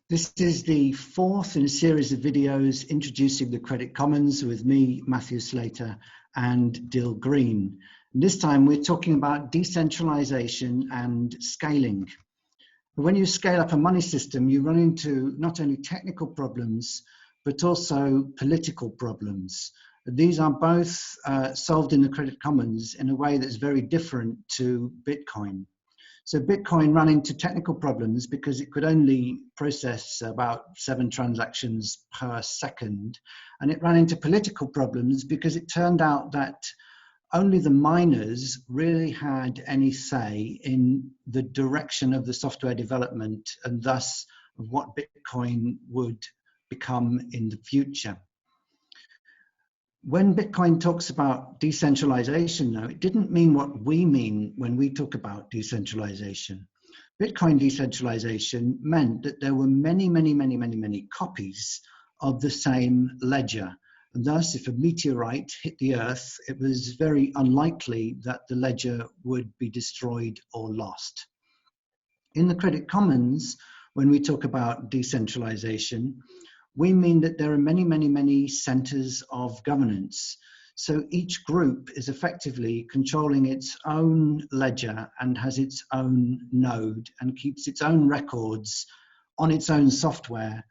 This is the fourth in a series of videos introducing the Credit Commons with me, Matthew Slater, and Dill Green. And this time we're talking about decentralization and scaling. When you scale up a money system, you run into not only technical problems, but also political problems. These are both solved in the Credit Commons in a way that's very different to Bitcoin. So Bitcoin ran into technical problems because it could only process about 7 transactions per second. And it ran into political problems because it turned out that only the miners really had any say in the direction of the software development and thus of what Bitcoin would become in the future. When Bitcoin talks about decentralization, though, it didn't mean what we mean when we talk about decentralization. Bitcoin decentralization meant that there were many copies of the same ledger. And thus, if a meteorite hit the Earth, it was very unlikely that the ledger would be destroyed or lost. In the Credit Commons, when we talk about decentralization, we mean that there are many centers of governance. So each group is effectively controlling its own ledger and has its own node and keeps its own records on its own software,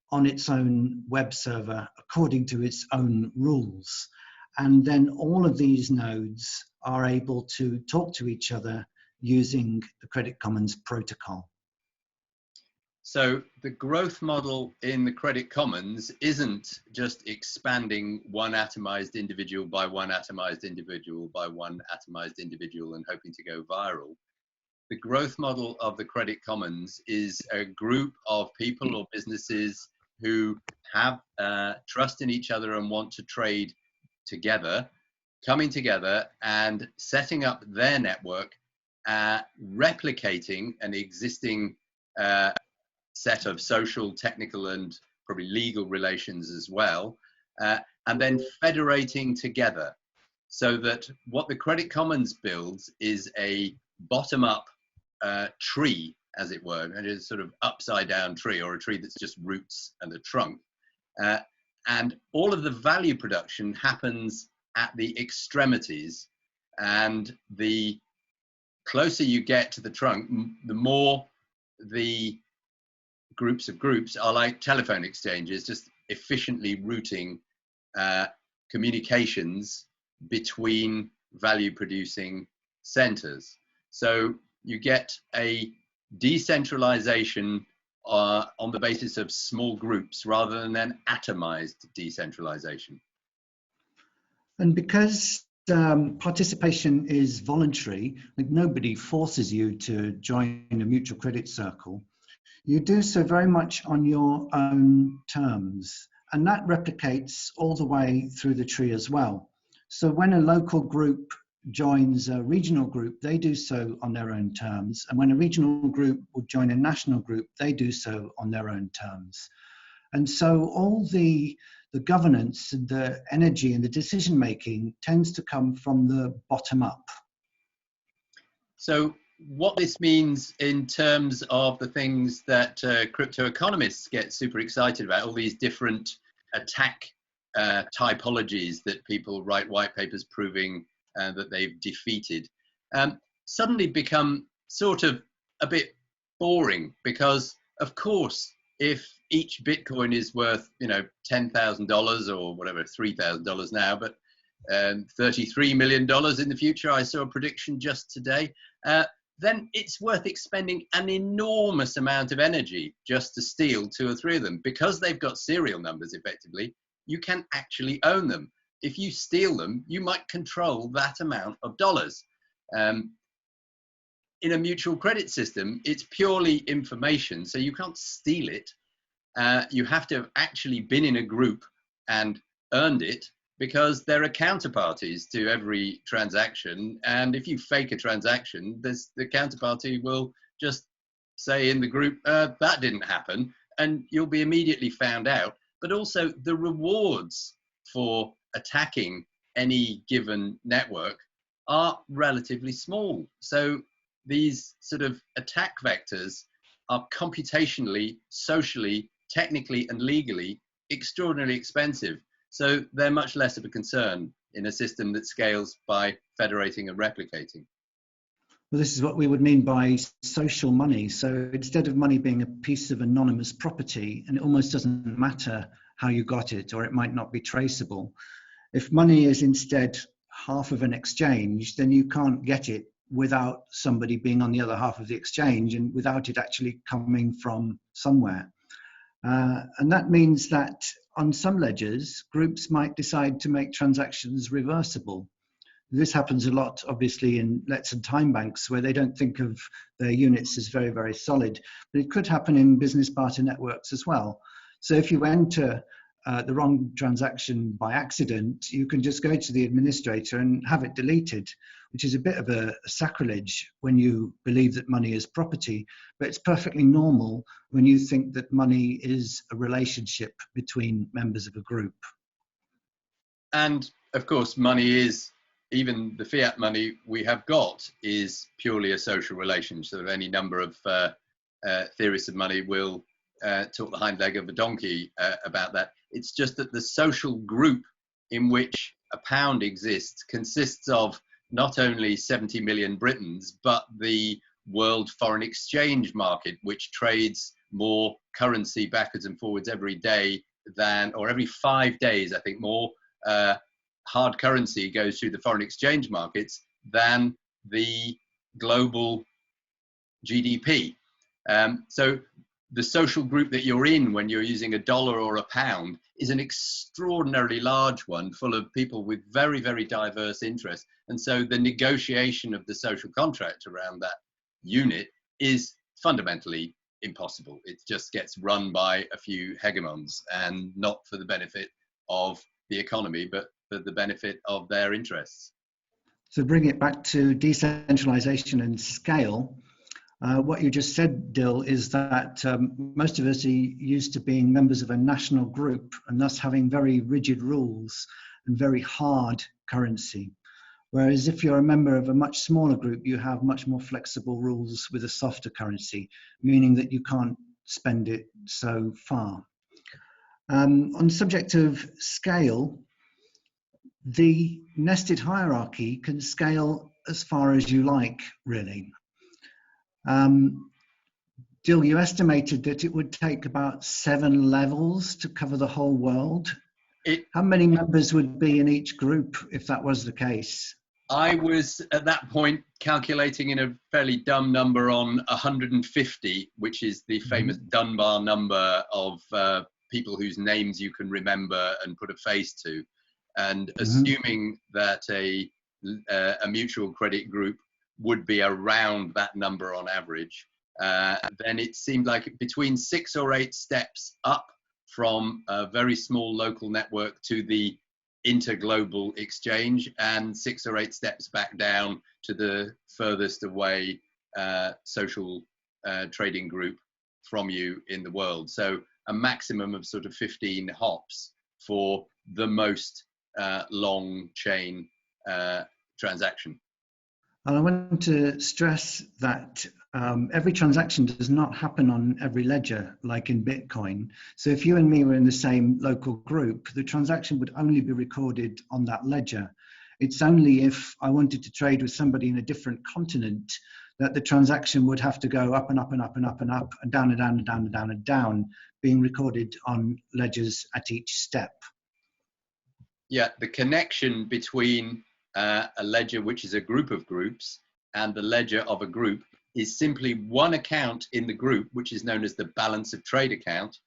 on its own web server, according to its own rules. And then all of these nodes are able to talk to each other using the Credit Commons protocol. So the growth model in the Credit Commons isn't just expanding one atomized individual by one atomized individual by one atomized individual and hoping to go viral. The growth model of the Credit Commons is a group of people or businesses who have trust in each other and want to trade together, coming together and setting up their network, replicating an existing set of social, technical, and probably legal relations as well, and then federating together so that what the Credit Commons builds is a bottom-up tree, as it were, and it's sort of upside-down tree, or a tree that's just roots and a trunk. And all of the value production happens at the extremities, and the closer you get to the trunk, the more the groups of groups are like telephone exchanges, just efficiently routing communications between value producing centers. So you get a decentralization on the basis of small groups rather than an atomized decentralization. And because participation is voluntary, like nobody forces you to join a mutual credit circle, you do so very much on your own terms, and that replicates all the way through the tree as well. So when a local group joins a regional group, they do so on their own terms, and when a regional group will join a national group, they do so on their own terms. And so all the governance and the energy and the decision making tends to come from the bottom up. So what this means in terms of the things that crypto economists get super excited about, all these different attack typologies that people write white papers proving that they've defeated, suddenly become sort of a bit boring, because of course if each Bitcoin is worth, you know, $10,000 or whatever, $3,000 now, but $33 million in the future, I saw a prediction just today, then it's worth expending an enormous amount of energy just to steal 2 or 3 of them. Because they've got serial numbers, effectively, you can actually own them. If you steal them, you might control that amount of dollars. In a mutual credit system, it's purely information, so you can't steal it. You have to have actually been in a group and earned it, because there are counterparties to every transaction, and if you fake a transaction, the counterparty will just say in the group, that didn't happen, and you'll be immediately found out. But also the rewards for attacking any given network are relatively small. So these sort of attack vectors are computationally, socially, technically, and legally extraordinarily expensive. So they're much less of a concern in a system that scales by federating and replicating. Well, this is what we would mean by social money. So instead of money being a piece of anonymous property, and it almost doesn't matter how you got it, or it might not be traceable. If money is instead half of an exchange, then you can't get it without somebody being on the other half of the exchange and without it actually coming from somewhere. And that means that on some ledgers, groups might decide to make transactions reversible. This happens a lot, obviously, in Let's and Time banks, where they don't think of their units as very, very solid. But it could happen in business barter networks as well. So if you enter the wrong transaction by accident, you can just go to the administrator and have it deleted, which is a bit of a sacrilege when you believe that money is property, but it's perfectly normal when you think that money is a relationship between members of a group. And of course, money is, even the fiat money we have got, is purely a social relation. So any number of theorists of money will talk the hind leg of a donkey about that. It's just that the social group in which a pound exists consists of not only 70 million Britons, but the world foreign exchange market, which trades more currency backwards and forwards every day than, or every 5 days, I think, more hard currency goes through the foreign exchange markets than the global GDP. So the social group that you're in when you're using a dollar or a pound is an extraordinarily large one, full of people with very, very diverse interests. And so the negotiation of the social contract around that unit is fundamentally impossible. It just gets run by a few hegemons, and not for the benefit of the economy, but for the benefit of their interests. So bring it back to decentralization and scale. What you just said, Dill, is that most of us are used to being members of a national group and thus having very rigid rules and very hard currency. Whereas if you're a member of a much smaller group, you have much more flexible rules with a softer currency, meaning that you can't spend it so far. On the subject of scale, the nested hierarchy can scale as far as you like, really. Dill, you estimated that it would take about 7 levels to cover the whole world. How many members would be in each group if that was the case? I was at that point calculating in a fairly dumb number on 150, which is the famous Dunbar number of people whose names you can remember and put a face to. And assuming that a mutual credit group would be around that number on average, then it seemed like between 6 or 8 steps up from a very small local network to the interglobal exchange, and 6 or 8 steps back down to the furthest away social trading group from you in the world. So a maximum of sort of 15 hops for the most long chain transaction. And I want to stress that every transaction does not happen on every ledger, like in Bitcoin. So if you and me were in the same local group, the transaction would only be recorded on that ledger. It's only if I wanted to trade with somebody in a different continent that the transaction would have to go up and up and up and up and up and down and down and down and down and down, being recorded on ledgers at each step. Yeah, the connection between a ledger which is a group of groups and the ledger of a group is simply one account in the group, which is known as the balance of trade account,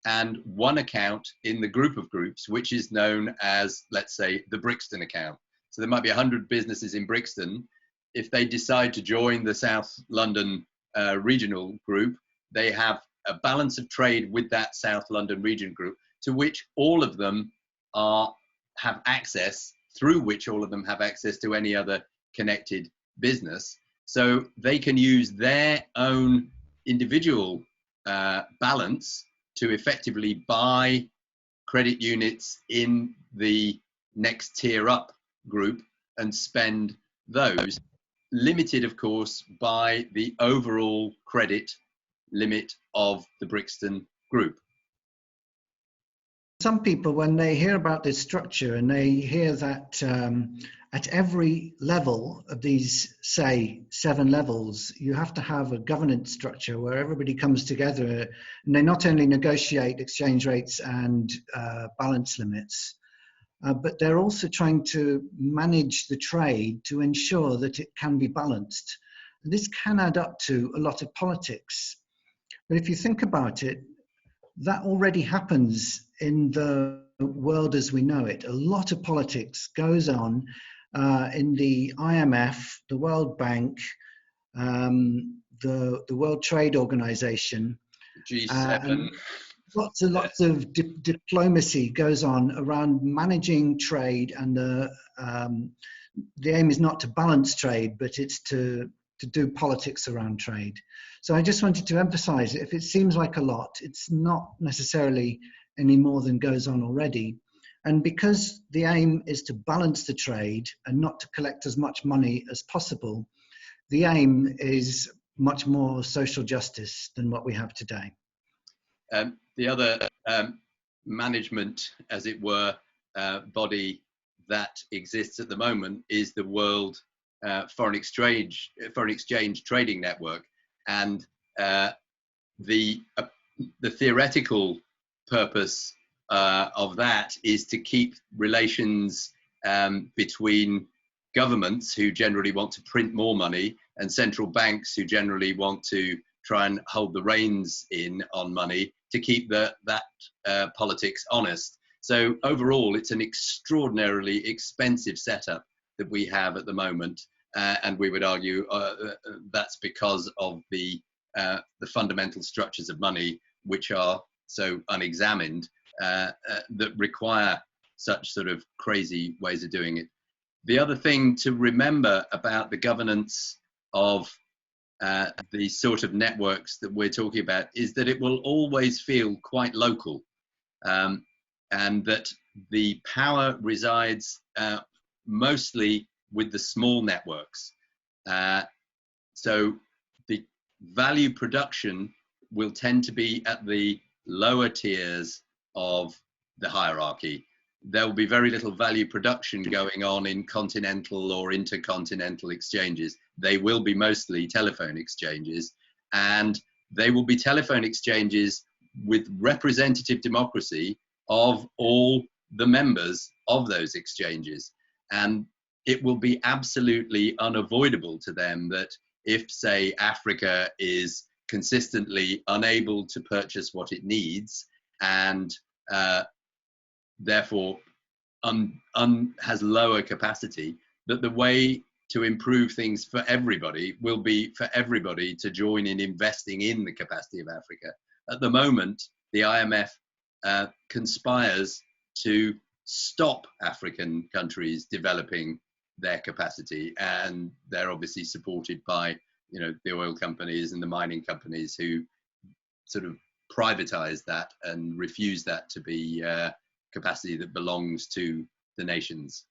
and one account in the group of groups, which is known as, let's say, the Brixton account. So there might be 100 businesses in Brixton. If they decide to join the South London regional group, they have a balance of trade with that South London region group, to which all of them have access, through which all of them have access to any other connected business. So they can use their own individual balance to effectively buy credit units in the next tier up group and spend those, limited, of course, by the overall credit limit of the Brixton Group. Some people, when they hear about this structure and they hear that at every level of these, say, 7 levels, you have to have a governance structure where everybody comes together and they not only negotiate exchange rates and balance limits, but they're also trying to manage the trade to ensure that it can be balanced. And this can add up to a lot of politics. But if you think about it, that already happens in the world as we know it. A lot of politics goes on in the IMF, the World Bank, the World Trade Organization. G7. Lots of diplomacy goes on around managing trade, and the aim is not to balance trade, but it's to do politics around trade. So I just wanted to emphasize, if it seems like a lot, it's not necessarily any more than goes on already. And because the aim is to balance the trade and not to collect as much money as possible, the aim is much more social justice than what we have today. The other management, as it were, body that exists at the moment is the World Foreign Exchange Trading Network, and the theoretical purpose of that is to keep relations between governments, who generally want to print more money, and central banks, who generally want to try and hold the reins in on money, to keep that politics honest. So overall, it's an extraordinarily expensive setup that we have at the moment, and we would argue that's because of the fundamental structures of money, which are so unexamined, that require such sort of crazy ways of doing it. The other thing to remember about the governance of the sort of networks that we're talking about is that it will always feel quite local, and that the power resides mostly with the small networks. So the value production will tend to be at the lower tiers of the hierarchy. There will be very little value production going on in continental or intercontinental exchanges. They will be mostly telephone exchanges, and they will be telephone exchanges with representative democracy of all the members of those exchanges. And it will be absolutely unavoidable to them that if, say, Africa is consistently unable to purchase what it needs, and therefore has lower capacity, that the way to improve things for everybody will be for everybody to join in investing in the capacity of Africa. At the moment, the IMF conspires to stop African countries developing their capacity, and they're obviously supported by, you know, the oil companies and the mining companies, who sort of privatize that and refuse that to be capacity that belongs to the nations.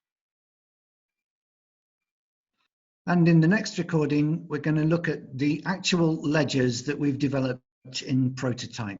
And in the next recording, we're going to look at the actual ledgers that we've developed in prototype.